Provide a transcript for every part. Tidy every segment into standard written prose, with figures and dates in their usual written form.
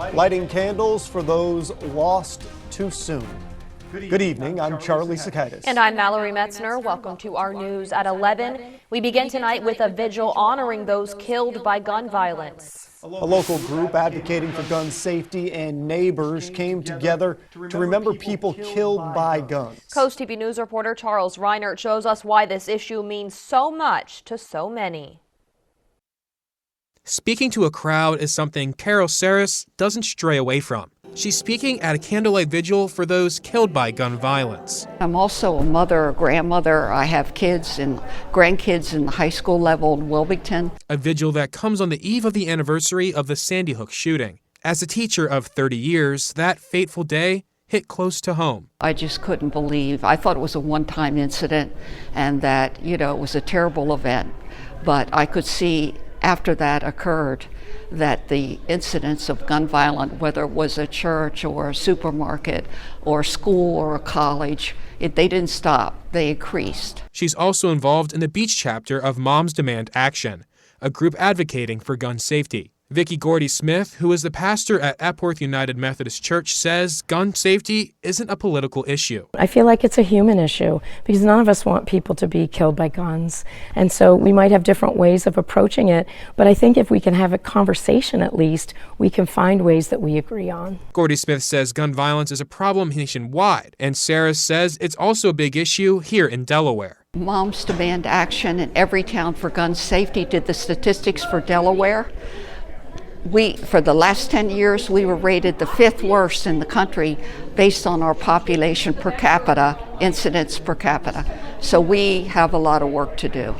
lighting candles for those lost too soon. Good evening, I'm Charlie Sakaitis. And I'm Mallory Metzner. Welcome to our news at 11. We begin tonight with a vigil honoring those killed by gun violence. A local group advocating for gun safety and neighbors came together to remember people killed by guns. Coast TV News reporter Charles Reinert shows us why this issue means so much to so many. Speaking to a crowd is something Carol Saris doesn't stray away from. She's speaking at a candlelight vigil for those killed by gun violence. I'm also a mother, a grandmother. I have kids and grandkids in the high school level in Wilmington. A vigil that comes on the eve of the anniversary of the Sandy Hook shooting. As a teacher of 30 years, that fateful day hit close to home. I just couldn't believe. I thought it was a one-time incident and that, it was a terrible event. But I could see after that occurred that the incidents of gun violence, whether it was a church or a supermarket or a school or a college, they didn't stop, they increased. She's also involved in the Beach chapter of Moms Demand Action, a group advocating for gun safety. Vicki Gordy-Smith, who is the pastor at Epworth United Methodist Church, says gun safety isn't a political issue. I feel like it's a human issue because none of us want people to be killed by guns. And so we might have different ways of approaching it, but I think if we can have a conversation at least, we can find ways that we agree on. Gordy-Smith says gun violence is a problem nationwide, and Sarah says it's also a big issue here in Delaware. Moms Demand Action in every town for gun safety did the statistics for Delaware. For the last 10 years, we were rated the 5th worst in the country based on our population per capita, incidents per capita. So we have a lot of work to do.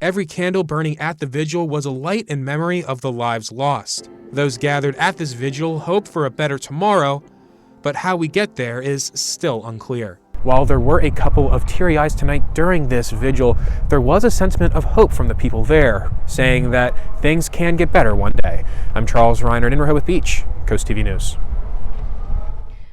Every candle burning at the vigil was a light in memory of the lives lost. Those gathered at this vigil hope for a better tomorrow, but how we get there is still unclear. While there were a couple of teary eyes tonight during this vigil, there was a sentiment of hope from the people there, saying that things can get better one day. I'm Charles Reinert in Rehoboth Beach, Coast TV News.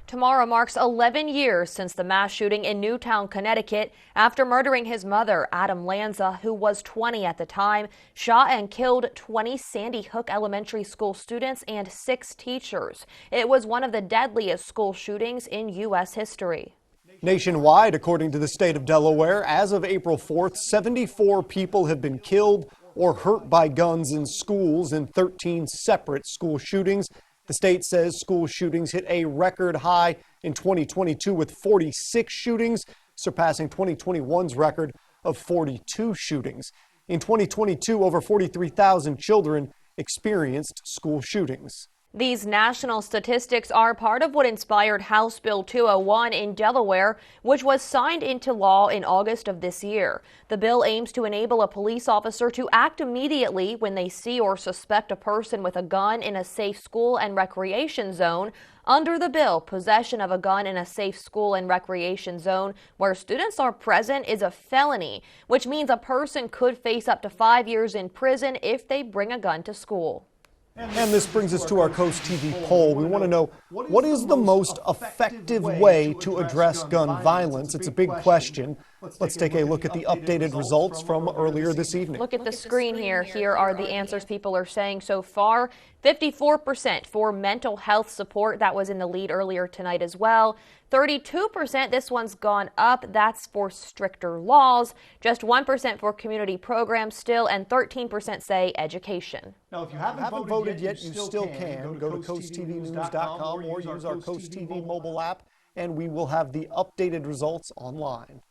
Tomorrow marks 11 years since the mass shooting in Newtown, Connecticut. After murdering his mother, Adam Lanza, who was 20 at the time, shot and killed 20 Sandy Hook Elementary School students and 6 teachers. It was one of the deadliest school shootings in U.S. history. Nationwide, according to the state of Delaware, as of April 4th, 74 people have been killed or hurt by guns in schools in 13 separate school shootings. The state says school shootings hit a record high in 2022 with 46 shootings, surpassing 2021's record of 42 shootings. In 2022, over 43,000 children experienced school shootings. These national statistics are part of what inspired House Bill 201 in Delaware, which was signed into law in August of this year. The bill aims to enable a police officer to act immediately when they see or suspect a person with a gun in a safe school and recreation zone. Under the bill, possession of a gun in a safe school and recreation zone where students are present is a felony, which means a person could face up to 5 years in prison if they bring a gun to school. And this brings us to our Coast TV poll. We want to know, what is the most effective way to address gun violence? It's a big question. Let's take a look at the updated results from earlier this evening. Look at the screen here. Here are the answers people are saying so far. 54% for mental health support. That was in the lead earlier tonight as well. 32%, this one's gone up. That's for stricter laws. Just 1% for community programs still, and 13% say education. Now, if you haven't voted yet, you still can. Go to coasttvnews.com or use our Coast TV mobile app, and we will have the updated results online.